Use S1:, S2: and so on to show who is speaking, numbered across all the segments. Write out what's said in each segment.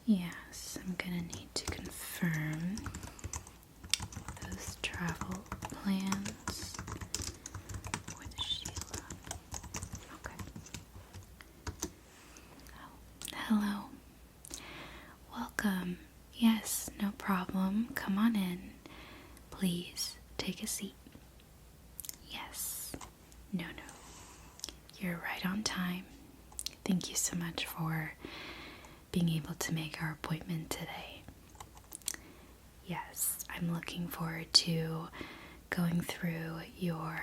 S1: Yes, I'm gonna need to confirm those travel plans with Sheila. Okay. Oh, hello. Welcome. Yes, no problem. Come on in. Please take a seat. Yes. No. You're right on time. Thank you so much for being able to make our appointment today. Yes, I'm looking forward to going through your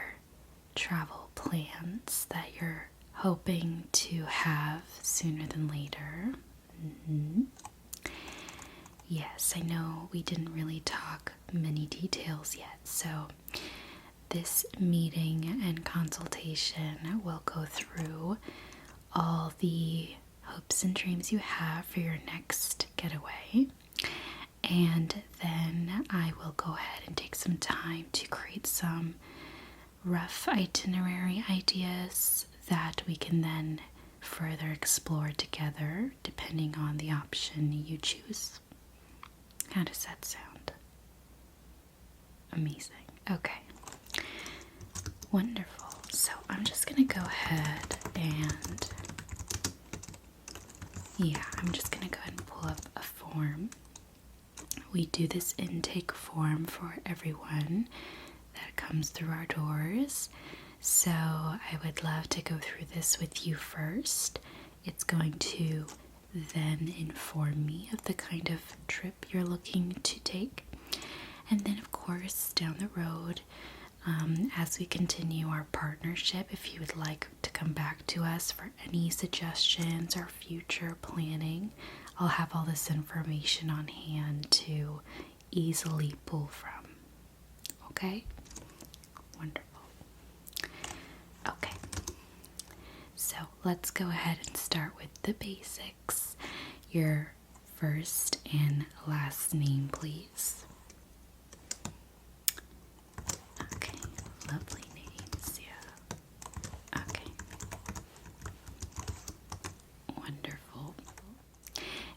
S1: travel plans that you're hoping to have sooner than later. Yes, I know we didn't really talk many details yet, so this meeting and consultation will go through all the hopes and dreams you have for your next getaway, and then I will go ahead and take some time to create some rough itinerary ideas that we can then further explore together depending on the option you choose. How does that sound? Amazing. Okay. Wonderful. So I'm just going to go ahead and pull up a form. We do this intake form for everyone that comes through our doors. So I would love to go through this with you first. It's going to then inform me of the kind of trip you're looking to take. And then, of course, down the road, as we continue our partnership, if you would like to come back to us for any suggestions or future planning, I'll have all this information on hand to easily pull from. Okay? Wonderful. Okay. So let's go ahead and start with the basics. Your first and last name, please. Okay, lovely names, yeah. Okay. Wonderful.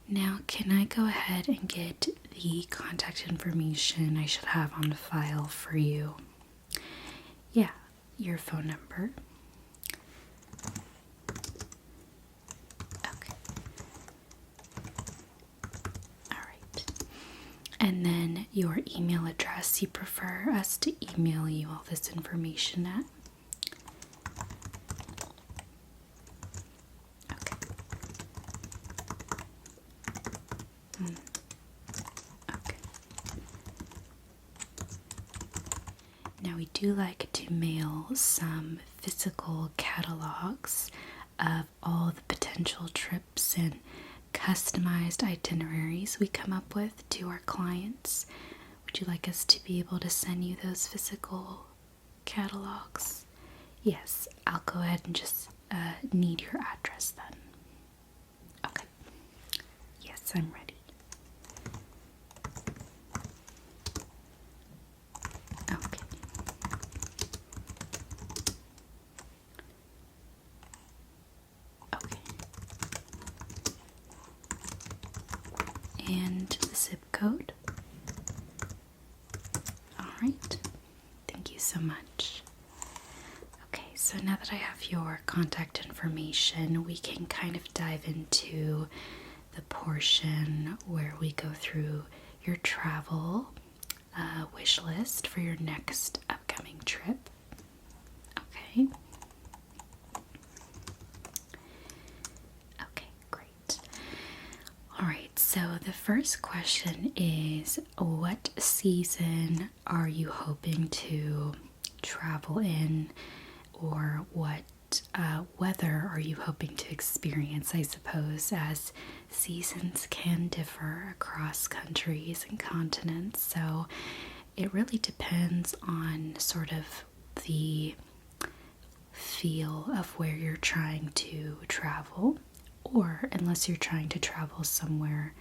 S1: Now, can I go ahead and get the contact information I should have on file for you? Yeah, your phone number. Okay. Alright. And then your email address you prefer us to email you all this information at? Okay. Okay. Now we do like to mail some physical catalogs of all the potential trips and customized itineraries we come up with to our clients. Would you like us to be able to send you those physical catalogs? Yes, I'll go ahead and just need your address then. Okay. Yes, I'm ready. Okay. Okay. And the zip code. Alright. Thank you so much. Okay, so now that I have your contact information, we can kind of dive into the portion where we go through your travel wish list for your next upcoming trip. Okay. Okay, great. Alright, so the first question is, what season are you hoping to travel in, or what weather are you hoping to experience, I suppose, as seasons can differ across countries and continents. So it really depends on sort of the feel of where you're trying to travel, or unless you're trying to travel somewhere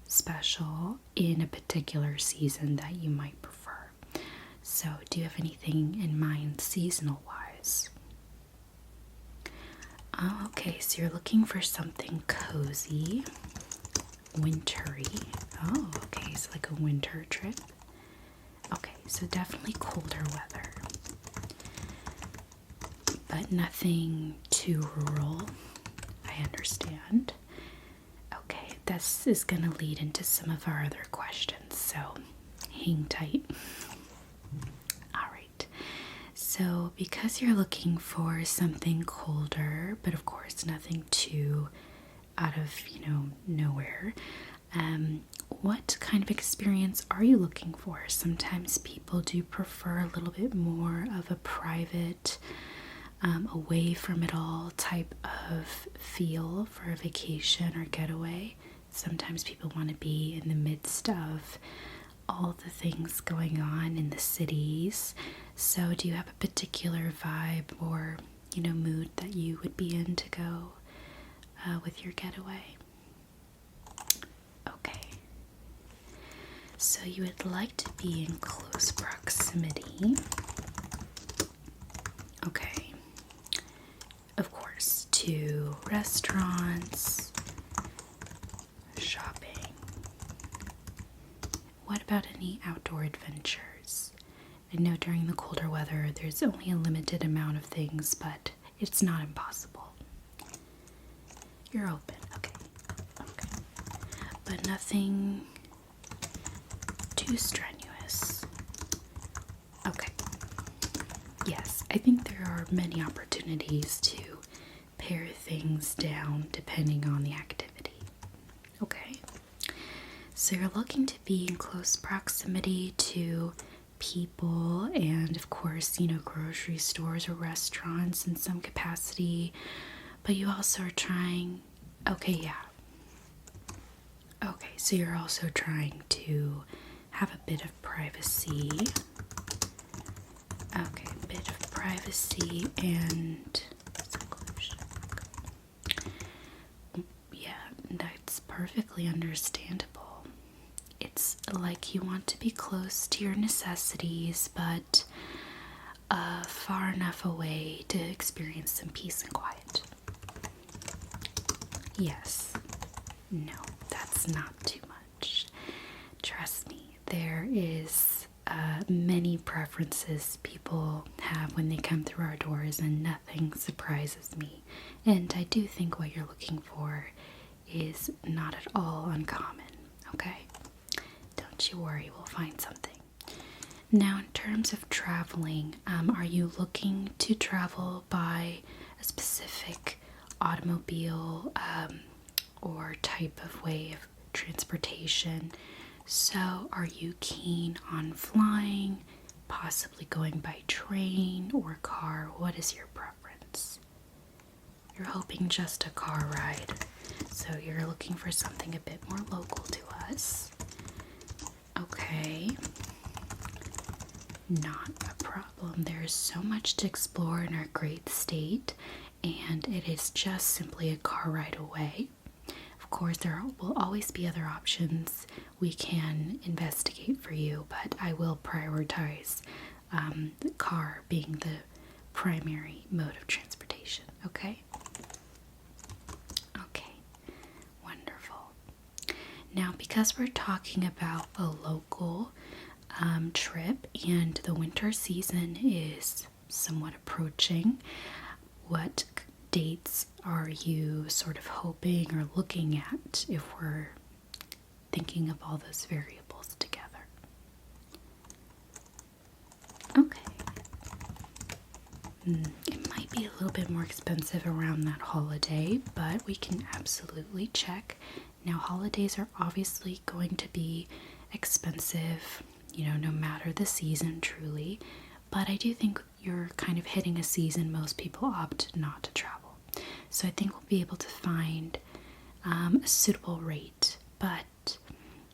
S1: special in a particular season that you might prefer. So do you have anything in mind seasonal wise? Oh, okay, so you're looking for something cozy. wintry. Oh, okay, so like a winter trip. Okay, so definitely colder weather, but nothing too rural. I understand. Okay, this is going to lead into some of our other questions, so hang tight. Alright, so because you're looking for something colder, but of course nothing too out of, nowhere, what kind of experience are you looking for? Sometimes people do prefer a little bit more of a private, away from it all type of feel for a vacation or getaway. Sometimes people want to be in the midst of all the things going on in the cities. So do you have a particular vibe or, mood that you would be in to go with your getaway? Okay. So you would like to be in close proximity. Okay. Of course, to restaurants, shopping. What about any outdoor adventures? I know during the colder weather there's only a limited amount of things, but it's not impossible. You're open, okay. But nothing too strenuous. Okay. Yes, I think there are many opportunities to pare things down depending on the activity. Okay. So you're looking to be in close proximity to people and, of course, grocery stores or restaurants in some capacity, but you also are trying, okay, so you're also trying to have a bit of privacy. Okay, a bit of privacy and seclusion. Yeah, that's perfectly understandable. It's like you want to be close to your necessities, but far enough away to experience some peace and quiet. Yes. No, that's not too much. Trust me, there is many preferences people have when they come through our doors, and nothing surprises me. And I do think what you're looking for is not at all uncommon, okay? Don't you worry, we'll find something. Now, in terms of traveling, are you looking to travel by a specific automobile or type of way of transportation? So, are you keen on flying, possibly going by train or car? What is your preference? You're hoping just a car ride, so you're looking for something a bit more local to us. Okay. Not a problem. There is so much to explore in our great state, and it is just simply a car ride away. Of course, there will always be other options we can investigate for you, but I will prioritize the car being the primary mode of transportation, okay? Okay, wonderful. Now, because we're talking about a local trip and the winter season is somewhat approaching, what dates are you sort of hoping or looking at if we're thinking of all those variables together? Okay. It might be a little bit more expensive around that holiday, but we can absolutely check. Now, holidays are obviously going to be expensive, no matter the season, truly. But I do think you're kind of hitting a season most people opt not to travel. So I think we'll be able to find a suitable rate. But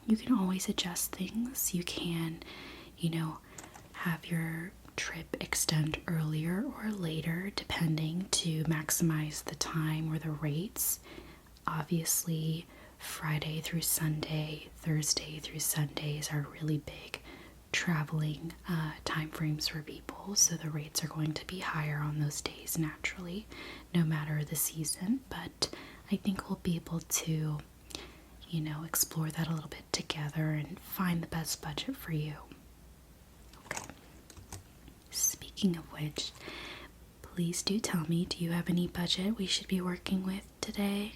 S1: you can always adjust things. You can, have your trip extend earlier or later, depending, to maximize the time or the rates. Obviously, Friday through Sunday, Thursday through Sundays are really big traveling time frames for people, so the rates are going to be higher on those days naturally, no matter the season. But I think we'll be able to, explore that a little bit together and find the best budget for you. Okay. Speaking of which, please do tell me, do you have any budget we should be working with today?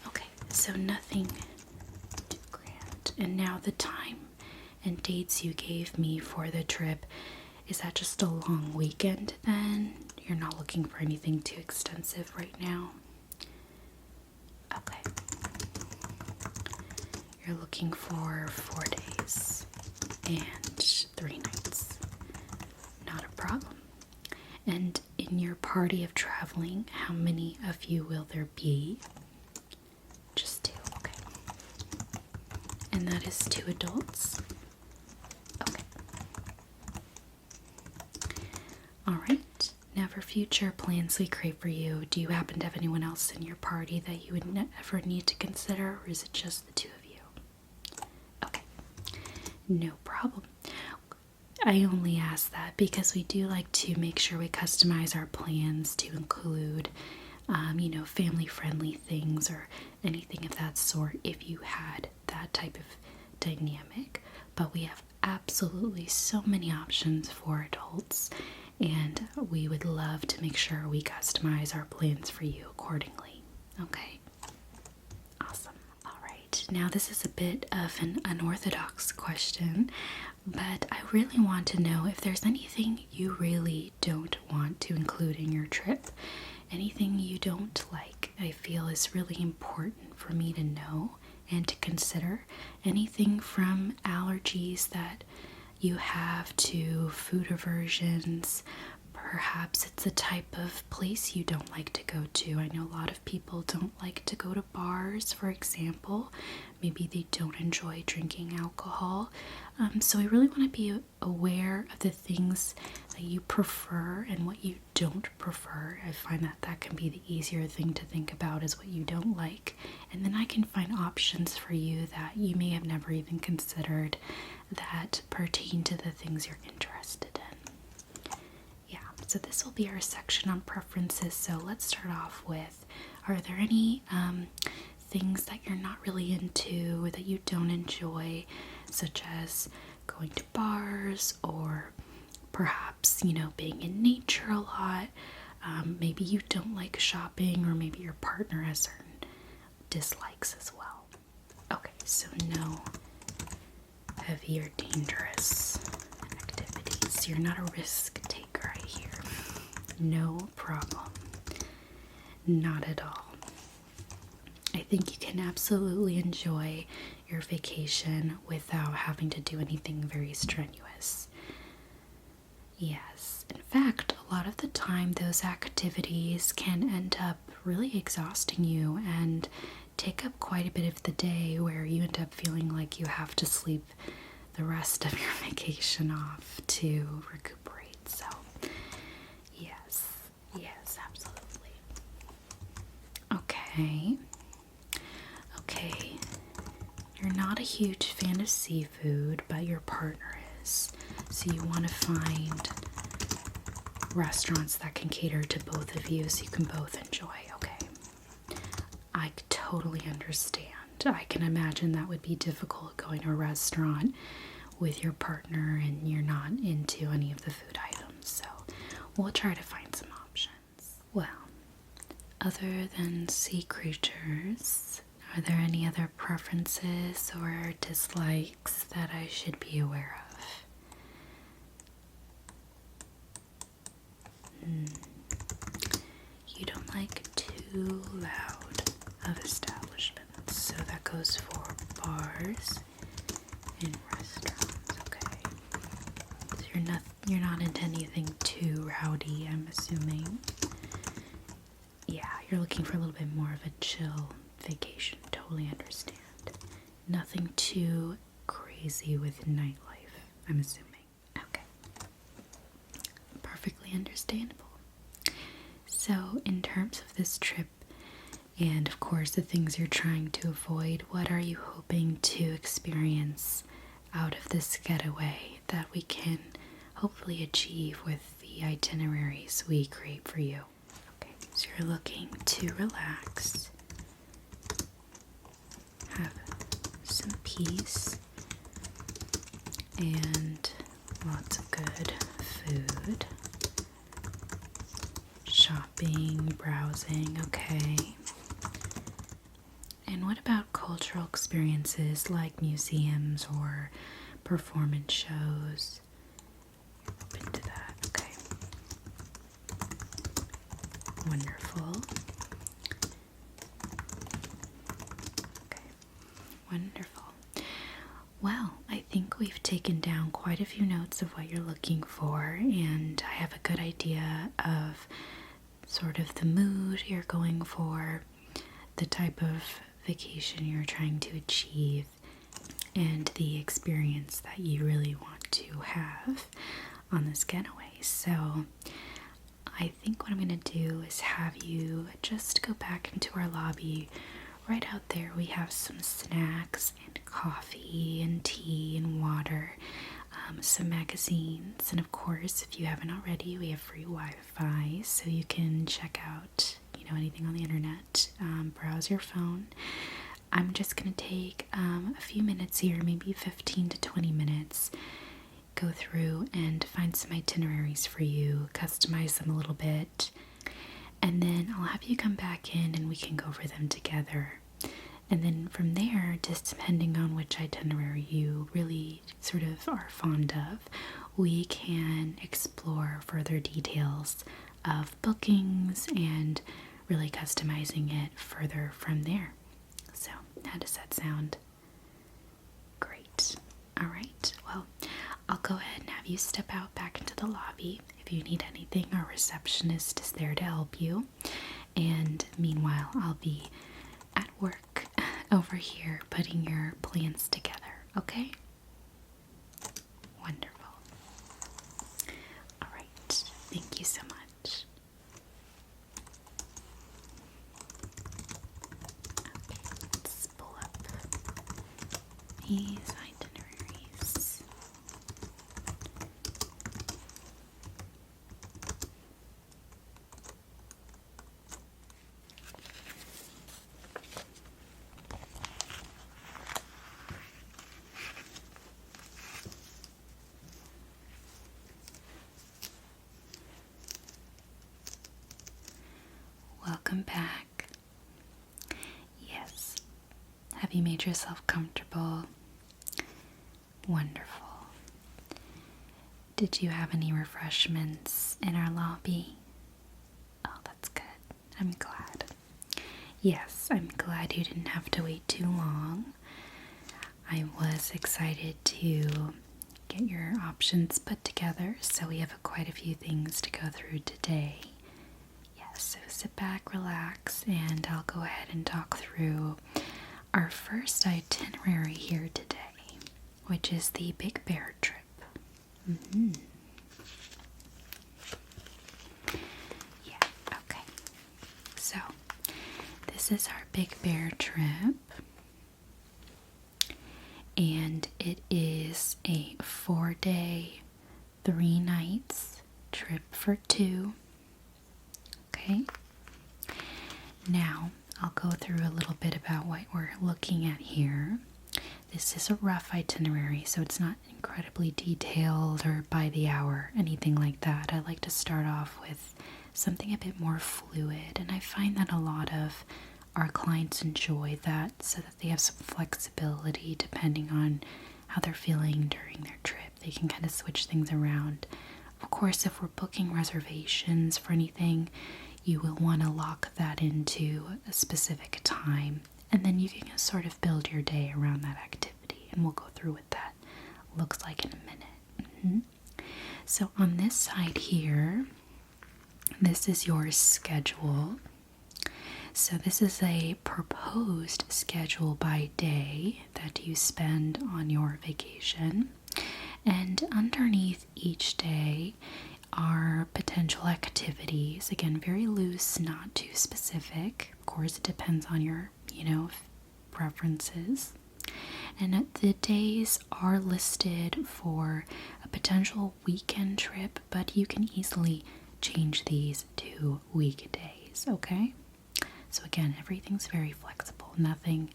S1: Okay, so nothing too grand. And now the time and dates you gave me for the trip, is that just a long weekend then? You're not looking for anything too extensive right now? Okay. You're looking for 4 days and 3 nights. Not a problem. And in your party of traveling, how many of you will there be? Just 2, okay. And that is 2 adults? Okay. Alright. Now for future plans we create for you, do you happen to have anyone else in your party that you would ever need to consider, or is it just the 2 of you? Okay. No problem. I only ask that because we do like to make sure we customize our plans to include, family-friendly things or anything of that sort if you had that type of dynamic. But we have absolutely so many options for adults, and we would love to make sure we customize our plans for you accordingly. Okay? Awesome. All right. Now this is a bit of an unorthodox question, but I really want to know if there's anything you really don't want to include in your trip. Anything you don't like, I feel is really important for me to know and to consider. Anything from allergies that you have to food aversions. Perhaps it's a type of place you don't like to go to. I know a lot of people don't like to go to bars, for example. Maybe they don't enjoy drinking alcohol. So I really want to be aware of the things that you prefer and what you don't prefer. I find that that can be the easier thing to think about, is what you don't like. And then I can find options for you that you may have never even considered that pertain to the things you're interested in. Yeah, so this will be our section on preferences. So let's start off with, are there any things that you're not really into, that you don't enjoy, such as going to bars or perhaps, being in nature a lot? Maybe you don't like shopping, or maybe your partner has certain dislikes as well. Okay, so no heavy or dangerous activities. You're not a risk taker, I hear. No problem. Not at all. I think you can absolutely enjoy your vacation without having to do anything very strenuous. Yes, in fact, a lot of the time those activities can end up really exhausting you and take up quite a bit of the day, where you end up feeling like you have to sleep the rest of your vacation off to recuperate. So, yes, absolutely. Okay, you're not a huge fan of seafood, but your partner is. So you want to find restaurants that can cater to both of you so you can both enjoy, okay? I totally understand. I can imagine that would be difficult, going to a restaurant with your partner and you're not into any of the food items. So we'll try to find some options. Well, other than sea creatures, are there any other preferences or dislikes that I should be aware of? You don't like too loud of establishments, so that goes for bars and restaurants. Okay, so you're not into anything too rowdy, I'm assuming. Yeah, you're looking for a little bit more of a chill vacation. Totally understand. Nothing too crazy with nightlife, I'm assuming. Okay, perfectly understandable. So in terms of this trip, and of course the things you're trying to avoid, what are you hoping to experience out of this getaway that we can hopefully achieve with the itineraries we create for you? Okay, so you're looking to relax, some peace and lots of good food. Shopping, browsing, okay. And what about cultural experiences like museums or performance shows? Open to that, okay. Wonderful. Okay, wonderful. Well, I think we've taken down quite a few notes of what you're looking for, and I have a good idea of sort of the mood you're going for, the type of vacation you're trying to achieve, and the experience that you really want to have on this getaway. So I think what I'm going to do is have you just go back into our lobby. Right out there we have some snacks and coffee and tea and water, some magazines, and of course, if you haven't already, we have free Wi-Fi, so you can check out anything on the internet, browse your phone. I'm just going to take a few minutes here, maybe 15 to 20 minutes, go through and find some itineraries for you, customize them a little bit, and then I'll have you come back in and we can go over them together. And then from there, just depending on which itinerary you really sort of are fond of, we can explore further details of bookings and really customizing it further from there. So, how does that sound? Great. All right. Well, I'll go ahead and have you step out back into the lobby. If you need anything, our receptionist is there to help you. And meanwhile, I'll be at work over here putting your plans together, okay? Wonderful. All right. Thank you so much. Okay, let's pull up these itineraries. Welcome back. Yes. Have you made yourself comfortable? Wonderful. Did you have any refreshments in our lobby? Oh, that's good. I'm glad. Yes, I'm glad you didn't have to wait too long. I was excited to get your options put together, so we have quite a few things to go through today. So sit back, relax, and I'll go ahead and talk through our first itinerary here today, which is the Big Bear trip. Yeah, okay. So this is our Big Bear trip, and it is a 4-day, 3 nights trip for 2. Okay, now I'll go through a little bit about what we're looking at here. This is a rough itinerary, so it's not incredibly detailed or by the hour, anything like that. I like to start off with something a bit more fluid, and I find that a lot of our clients enjoy that, so that they have some flexibility depending on how they're feeling during their trip. They can kind of switch things around. Of course, if we're booking reservations for anything, you will want to lock that into a specific time, and then you can sort of build your day around that activity, and we'll go through what that looks like in a minute. So on this side here, this is your schedule. So this is a proposed schedule by day that you spend on your vacation, and underneath each day are potential activities. Again, very loose, not too specific. Of course, it depends on your, preferences. And the days are listed for a potential weekend trip, but you can easily change these to weekdays, okay? So again, everything's very flexible. Nothing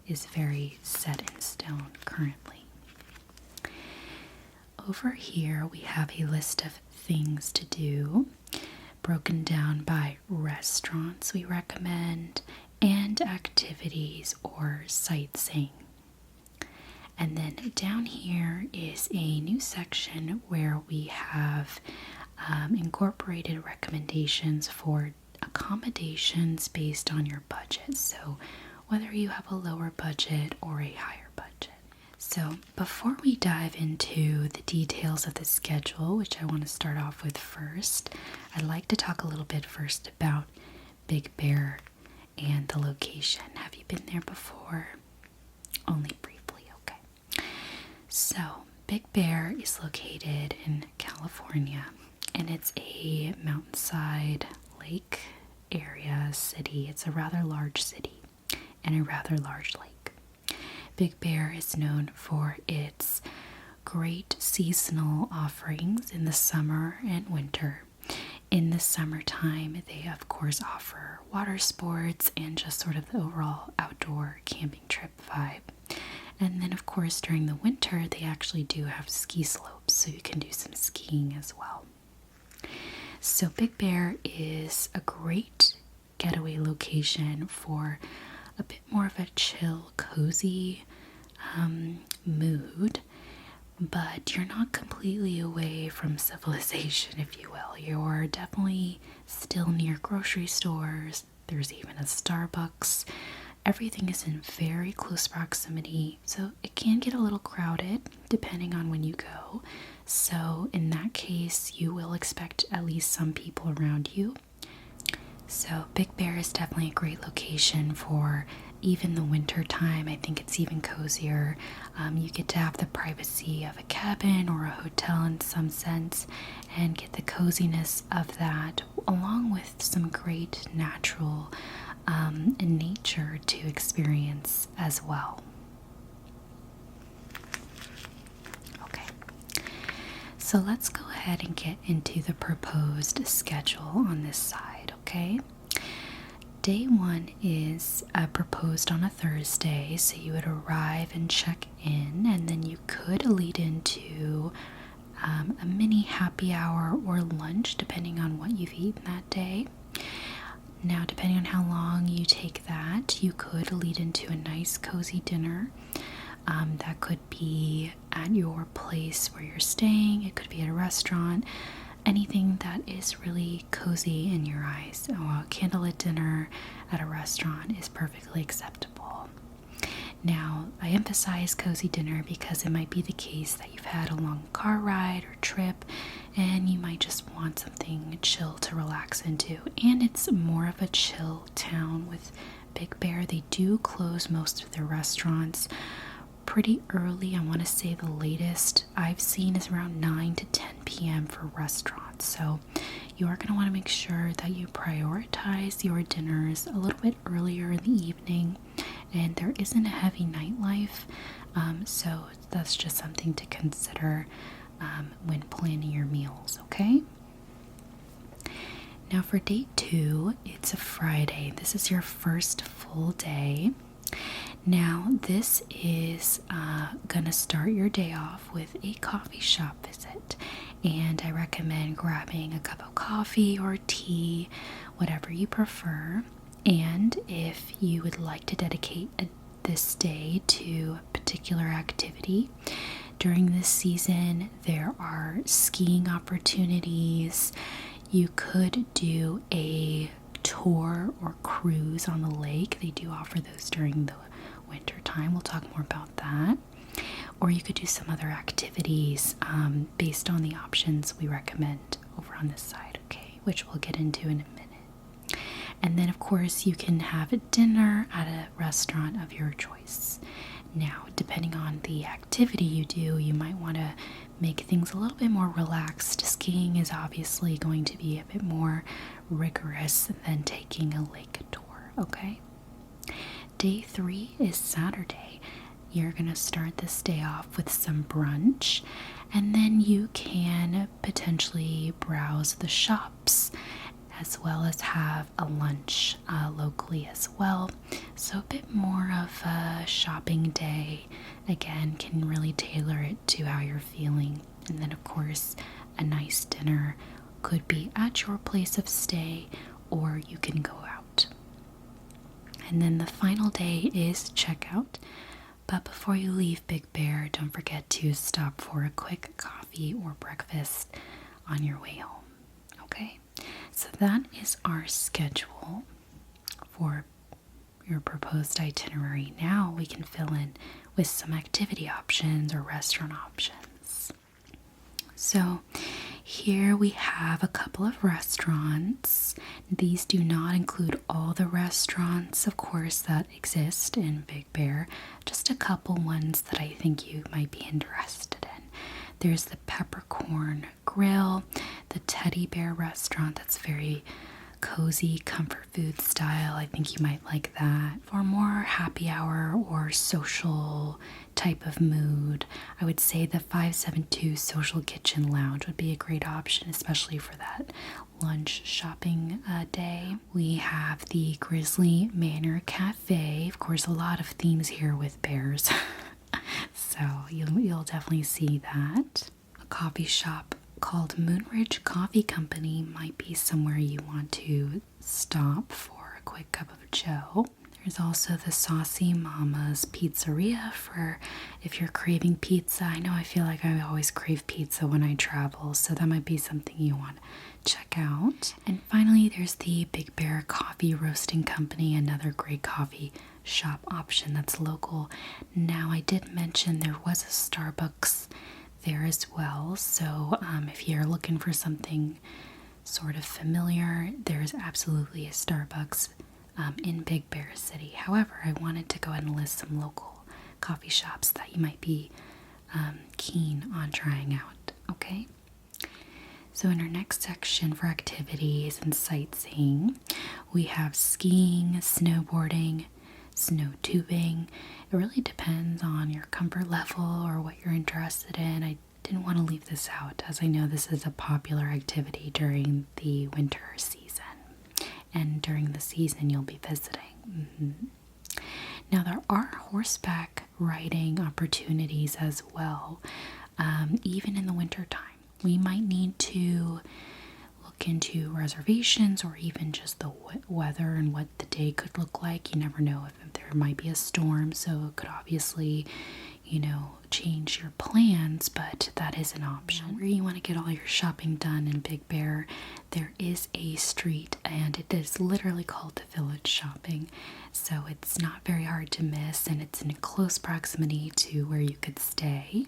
S1: is very set in stone currently. Over here we have a list of things to do, broken down by restaurants we recommend and activities or sightseeing. And then down here is a new section where we have incorporated recommendations for accommodations based on your budget. So whether you have a lower budget or a higher budget. So before we dive into the details of the schedule, which I want to start off with first, I'd like to talk a little bit first about Big Bear and the location. Have you been there before? Only briefly, okay. So Big Bear is located in California, and it's a mountainside lake area city. It's a rather large city and a rather large lake. Big Bear is known for its great seasonal offerings in the summer and winter. In the summertime, they of course offer water sports and just sort of the overall outdoor camping trip vibe. And then of course during the winter, they actually do have ski slopes, so you can do some skiing as well. So Big Bear is a great getaway location for a bit more of a chill, cozy mood, but you're not completely away from civilization, if you will. You're definitely still near grocery stores. There's even a Starbucks. Everything is in very close proximity, so it can get a little crowded depending on when you go. So in that case, you will expect at least some people around you. So Big Bear is definitely a great location for even the winter time. I think it's even cozier. You get to have the privacy of a cabin or a hotel in some sense and get the coziness of that, along with some great natural nature to experience as well. Okay, so let's go ahead and get into the proposed schedule on this side, okay? Day one is proposed on a Thursday, so you would arrive and check in, and then you could lead into a mini happy hour or lunch, depending on what you've eaten that day. Now, depending on how long you take that, you could lead into a nice cozy dinner. That could be at your place where you're staying. It could be at a restaurant. Anything that is really cozy in your eyes. A candlelit dinner at a restaurant is perfectly acceptable. Now, I emphasize cozy dinner because it might be the case that you've had a long car ride or trip and you might just want something chill to relax into. And it's more of a chill town with Big Bear. They do close most of their restaurants pretty early. I want to say the latest I've seen is around 9 to 10 p.m. for restaurants. So you are going to want to make sure that you prioritize your dinners a little bit earlier in the evening. And there isn't a heavy nightlife, so that's just something to consider when planning your meals, okay? Now for day two, it's a Friday. This is your first full day. Now this is gonna start your day off with a coffee shop visit, and I recommend grabbing a cup of coffee or tea, whatever you prefer. And if you would like to dedicate this day to a particular activity, during this season there are skiing opportunities. You could do a tour or cruise on the lake. They do offer those during the winter time. We'll talk more about that. Or you could do some other activities based on the options we recommend over on this side, okay, which we'll get into in a minute. And then of course you can have a dinner at a restaurant of your choice. Now, depending on the activity you do, you might want to make things a little bit more relaxed. Skiing is obviously going to be a bit more rigorous than taking a lake tour, okay? Day 3 is Saturday. You're going to start this day off with some brunch, and then you can potentially browse the shops as well as have a lunch locally as well. So a bit more of a shopping day. Again, can really tailor it to how you're feeling. And then of course, a nice dinner could be at your place of stay, or you can go out. And then the final day is checkout. But before you leave Big Bear, don't forget to stop for a quick coffee or breakfast on your way home. Okay? So that is our schedule for your proposed itinerary. Now we can fill in with some activity options or restaurant options. So here we have a couple of restaurants. These do not include all the restaurants, of course, that exist in Big Bear. Just a couple ones that I think you might be interested in. There's the Peppercorn Grill, the Teddy Bear restaurant that's very cozy, comfort food style. I think you might like that. For more happy hour or social type of mood, I would say the 572 Social Kitchen Lounge would be a great option, especially for that lunch shopping day. We have the Grizzly Manor Cafe. Of course, a lot of themes here with bears. So you'll definitely see that. A coffee shop called Moonridge Coffee Company might be somewhere you want to stop for a quick cup of joe. There's also the Saucy Mama's Pizzeria for if you're craving pizza. I know I feel like I always crave pizza when I travel, so that might be something you want to check out. And finally, there's the Big Bear Coffee Roasting Company, another great coffee shop option that's local. Now, I did mention there was a Starbucks there as well, so if you're looking for something sort of familiar, there is absolutely a Starbucks in Big Bear City. However, I wanted to go ahead and list some local coffee shops that you might be keen on trying out. Okay, so in our next section for activities and sightseeing, we have skiing, snowboarding, snow tubing. It really depends on your comfort level or what you're interested in. I didn't want to leave this out, as I know this is a popular activity during the winter season and during the season you'll be visiting. Now, there are horseback riding opportunities as well, even in the winter time. We might need to look into reservations or even just the weather and what the day could look like. You never know if there might be a storm, so it could obviously, change your plans, but that is an option. Where you want to get all your shopping done in Big Bear, there is a street, and it is literally called the Village Shopping, so it's not very hard to miss, and it's in close proximity to where you could stay.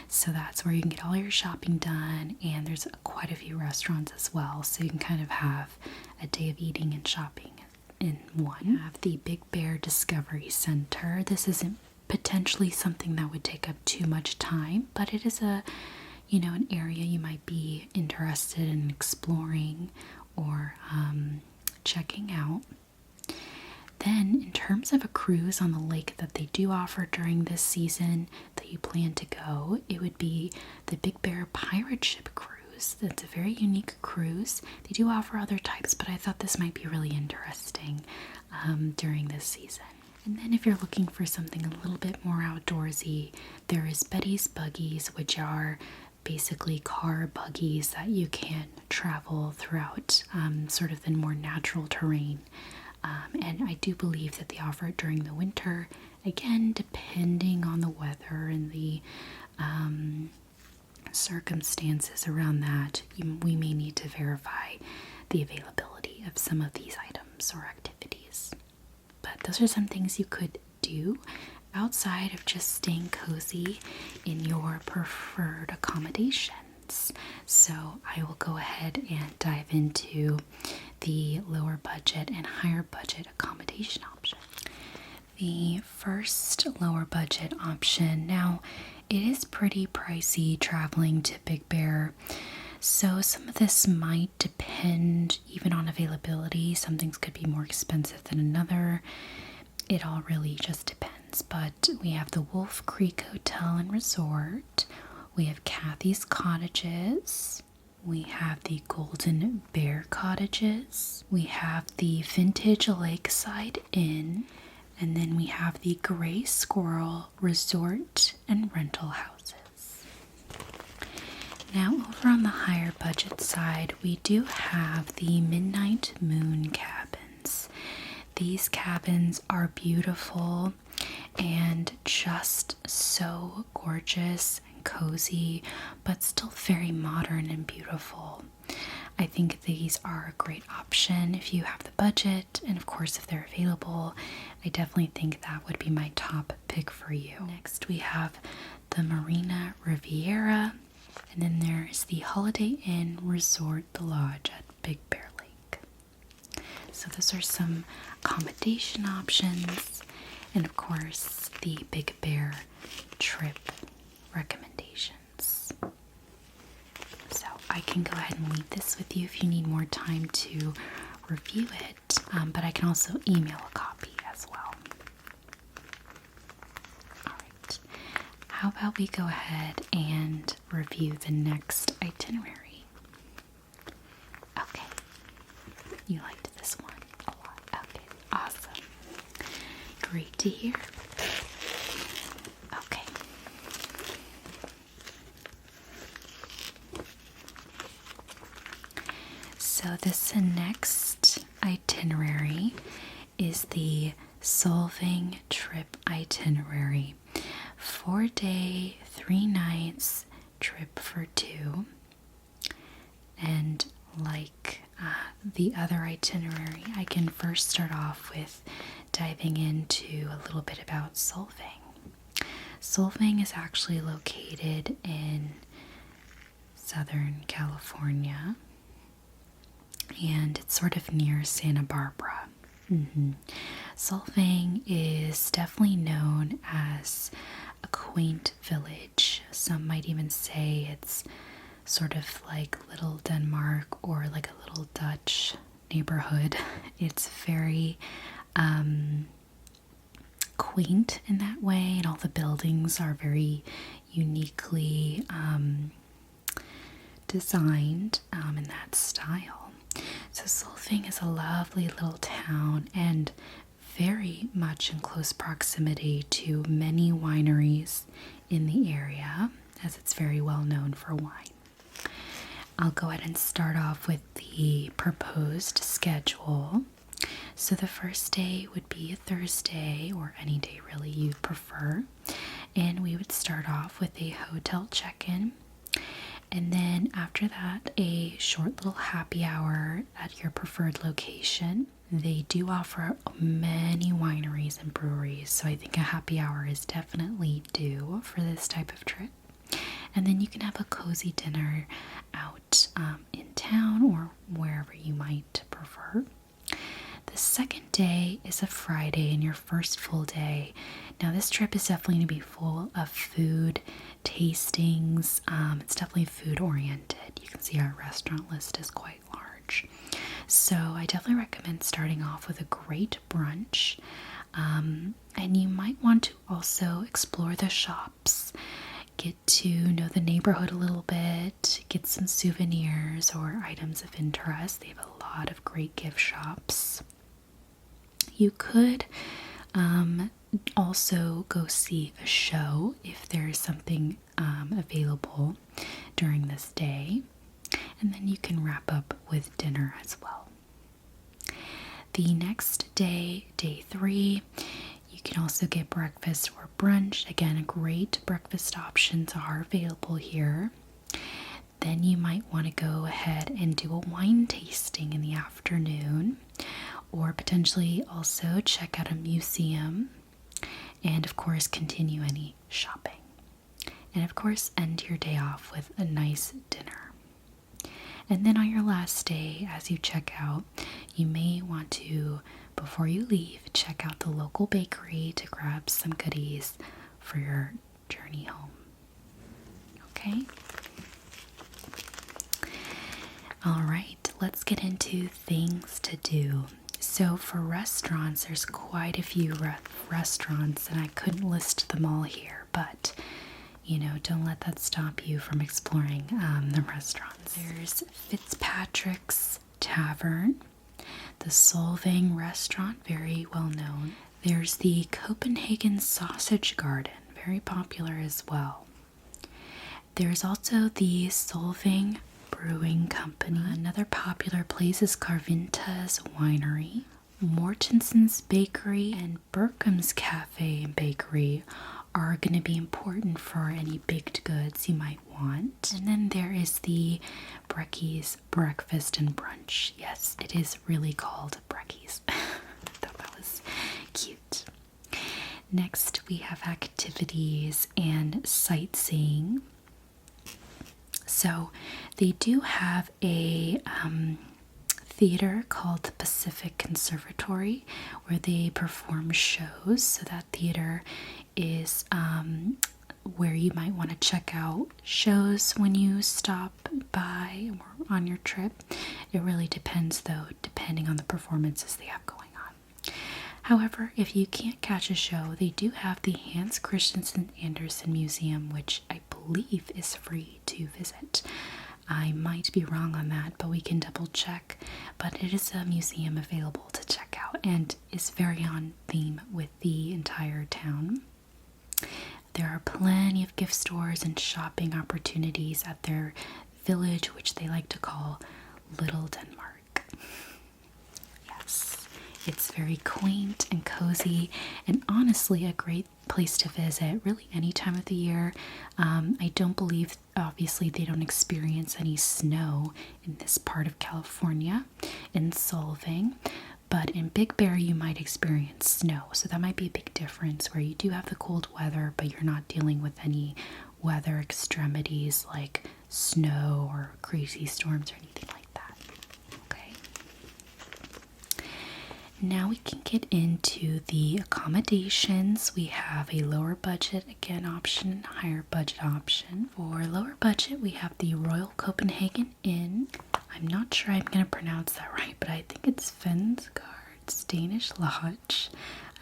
S1: So that's where you can get all your shopping done, and there's quite a few restaurants as well, so you can kind of have a day of eating and shopping in one. You have the Big Bear Discovery Center. This isn't potentially something that would take up too much time, but it is an area you might be interested in exploring or checking out. Then, in terms of a cruise on the lake that they do offer during this season that you plan to go, it would be the Big Bear Pirate Ship Cruise. That's a very unique cruise. They do offer other types, but I thought this might be really interesting during this season. And then if you're looking for something a little bit more outdoorsy, there is Betty's Buggies, which are basically car buggies that you can travel throughout sort of the more natural terrain. And I do believe that they offer it during the winter, again, depending on the weather and the circumstances around that. We may need to verify the availability of some of these items or activities. But those are some things you could do outside of just staying cozy in your preferred accommodations. So I will go ahead and dive into the lower budget and higher budget accommodation option. The first lower budget option, now it is pretty pricey traveling to Big Bear, so some of this might depend even on availability. Some things could be more expensive than another. It all really just depends. But we have the Wolf Creek Hotel and Resort. We have Kathy's Cottages. We have the Golden Bear Cottages. We have the Vintage Lakeside Inn. And then we have the Gray Squirrel Resort and Rental Houses. Now over on the higher budget side, we do have the Midnight Moon Cabins. These cabins are beautiful and just so gorgeous and cozy, but still very modern and beautiful. I think these are a great option if you have the budget, and of course if they're available, I definitely think that would be my top pick for you. Next we have the Marina Riviera, and then there's the Holiday Inn Resort The Lodge at Big Bear Lake. So those are some accommodation options, and of course the Big Bear trip recommendations. So I can go ahead and leave this with you if you need more time to review it, but I can also email a copy as well. Alright, how about we go ahead and review the next itinerary? Okay, you liked this one a lot. Okay, awesome. Great to hear. Okay. So this next itinerary is the Solving Trip Itinerary. 4-day, 3 nights trip for 2. And like the other itinerary, I can first start off with diving into a little bit about Solving. Solving is actually located in Southern California, and it's sort of near Santa Barbara. Solving is definitely known as a quaint village. Some might even say it's sort of like Little Denmark or like a little Dutch neighborhood. It's very quaint in that way, and all the buildings are very uniquely designed in that style. So Solving is a lovely little town and very much in close proximity to many wineries in the area, as it's very well known for wine. I'll go ahead and start off with the proposed schedule. So the first day would be a Thursday, or any day really you prefer, and we would start off with a hotel check-in, and then after that a short little happy hour at your preferred location. They do offer many wineries and breweries, so I think a happy hour is definitely due for this type of trip. And then you can have a cozy dinner out in town or wherever you might prefer. The second day is a Friday and your first full day. Now this trip is definitely going to be full of food tastings. It's definitely food oriented. You can see our restaurant list is quite large. So I definitely recommend starting off with a great brunch. And you might want to also explore the shops, get to know the neighborhood a little bit, get some souvenirs or items of interest. They have a lot of great gift shops. You could also go see a show if there is something available during this day. And then you can wrap up with dinner as well. The next day, day 3, you can also get breakfast or brunch. Again, great breakfast options are available here. Then you might want to go ahead and do a wine tasting in the afternoon, or potentially also check out a museum, and of course continue any shopping. And of course end your day off with a nice dinner. And then on your last day, as you check out, you may want to, before you leave, check out the local bakery to grab some goodies for your journey home. Okay? Alright, let's get into things to do. So for restaurants, there's quite a few restaurants, and I couldn't list them all here, but don't let that stop you from exploring the restaurants. There's Fitzpatrick's Tavern, the Solvang restaurant, very well known. There's the Copenhagen Sausage Garden, very popular as well. There's also the Solvang Brewing Company. Another popular place is Carvinta's Winery. Mortenson's Bakery and Burkham's Cafe and Bakery are going to be important for any baked goods you might want. And then there is the Brecky's Breakfast and Brunch. Yes, it is really called Brecky's. I thought that was cute. Next, we have activities and sightseeing. So they do have a theater called the Pacific Conservatory where they perform shows. So that theater is where you might want to check out shows when you stop by or on your trip. It really depends though, depending on the performances they have going on. However, if you can't catch a show, they do have the Hans Christian Andersen Museum, which I believe is free to visit. I might be wrong on that, but we can double check. But it is a museum available to check out and is very on theme with the entire town. There are plenty of gift stores and shopping opportunities at their village, which they like to call Little Denmark. Yes, it's very quaint and cozy and honestly a great place to visit really any time of the year. I don't believe, obviously they don't experience any snow in this part of California in Solvang, but in Big Bear you might experience snow, so that might be a big difference where you do have the cold weather but you're not dealing with any weather extremities like snow or crazy storms or anything like that. Okay. Now we can get into the accommodations. We have a lower budget again option and a higher budget option. For lower budget we have the Royal Copenhagen Inn. I'm not sure I'm going to pronounce that right, but I think it's Fensgaard's Danish Lodge.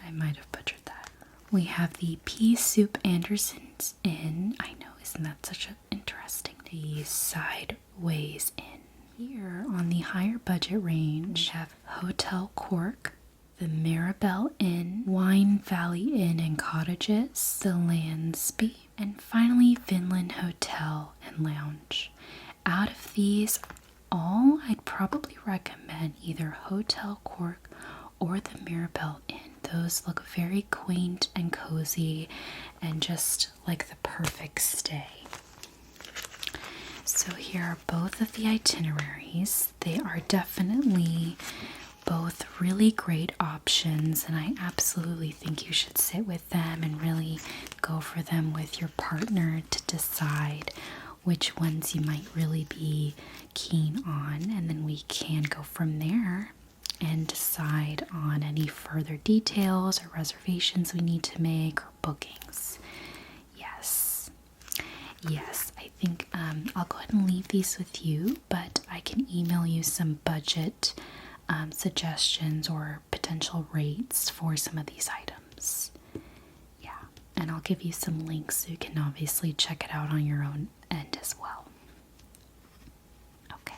S1: I might have butchered that. We have the Pea Soup Andersen's Inn. I know, isn't that such an interesting name? The Sideways Inn. Here on the higher budget range, we have Hotel Cork, the Maribel Inn, Wine Valley Inn and Cottages, the Landsby, and finally Vinland Hotel and Lounge. Out of these all, I'd probably recommend either Hotel Cork or the Maribel Inn. Those look very quaint and cozy and just like the perfect stay. So here are both of the itineraries. They are definitely both really great options, and I absolutely think you should sit with them and really go for them with your partner to decide which ones you might really be keen on, and then we can go from there and decide on any further details or reservations we need to make or bookings. Yes, I think I'll go ahead and leave these with you, but I can email you some budget suggestions or potential rates for some of these items. Yeah, and I'll give you some links so you can obviously check it out on your own end as well. Okay.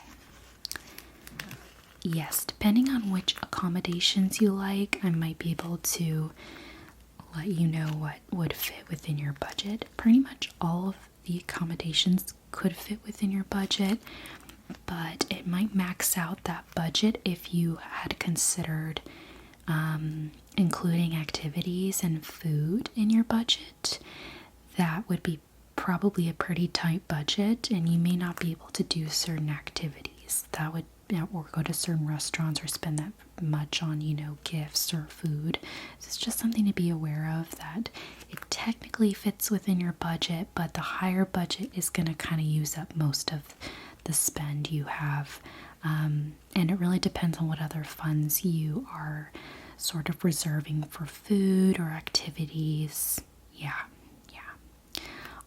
S1: Yes, depending on which accommodations you like, I might be able to let you know what would fit within your budget. Pretty much all of the accommodations could fit within your budget, but it might max out that budget if you had considered including activities and food in your budget. That would be probably a pretty tight budget, and you may not be able to do certain activities that would, or go to certain restaurants or spend that much on, gifts or food. So it's just something to be aware of, that it technically fits within your budget, but the higher budget is going to kind of use up most of the spend you have. And it really depends on what other funds you are sort of reserving for food or activities. Yeah.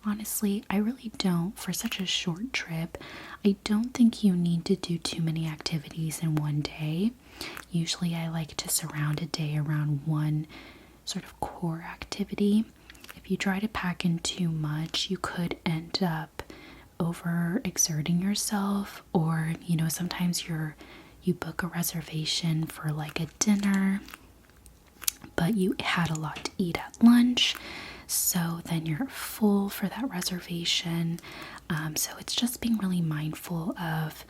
S1: Honestly, I really don't, for such a short trip, I don't think you need to do too many activities in one day. Usually I like to surround a day around one sort of core activity. if you try to pack in too much, you could end up over exerting yourself, or sometimes you book a reservation for like a dinner, but you had a lot to eat at lunch, so then you're full for that reservation. So it's just being really mindful of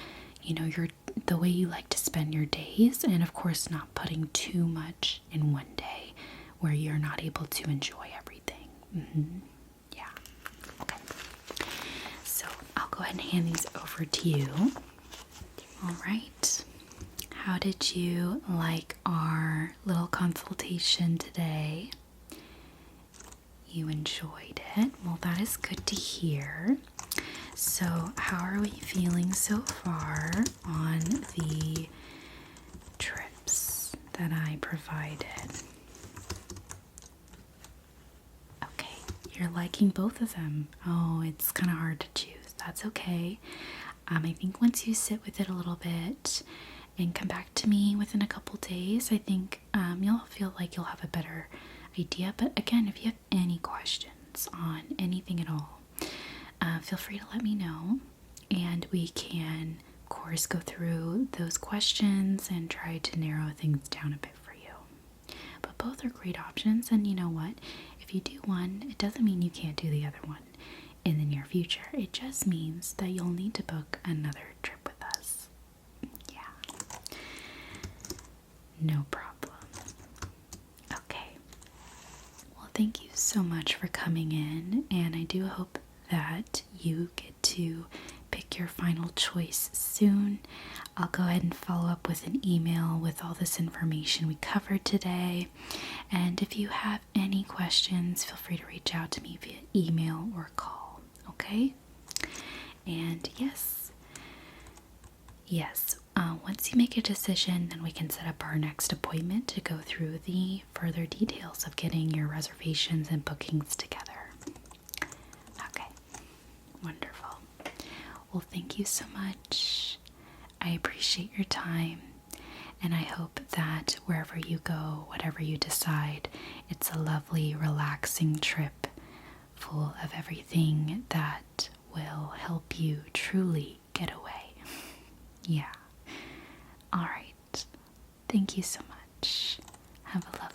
S1: the way you like to spend your days, and of course not putting too much in one day where you're not able to enjoy everything. Yeah. Okay. So I'll go ahead and hand these over to you. All right. How did you like our little consultation today? You enjoyed it? Well, that is good to hear. So, how are we feeling so far on the trips that I provided? Okay, you're liking both of them. Oh, it's kind of hard to choose. That's okay. I think once you sit with it a little bit and come back to me within a couple days, I think you'll feel like you'll have a better idea. But again, if you have any questions on anything at all, feel free to let me know, and we can, of course, go through those questions and try to narrow things down a bit for you. But both are great options, and you know what? If you do one, it doesn't mean you can't do the other one in the near future. It just means that you'll need to book another trip with us. Yeah. No problem. Okay. Well, thank you so much for coming in, and I do hope that you get to pick your final choice soon. I'll go ahead and follow up with an email with all this information we covered today. And if you have any questions, feel free to reach out to me via email or call. Okay? And yes, once you make a decision, then we can set up our next appointment to go through the further details of getting your reservations and bookings together. Okay, wonderful. Well, thank you so much. I appreciate your time, and I hope that wherever you go, whatever you decide, it's a lovely, relaxing trip full of everything that will help you truly get away. Yeah. All right. Thank you so much. Have a lovely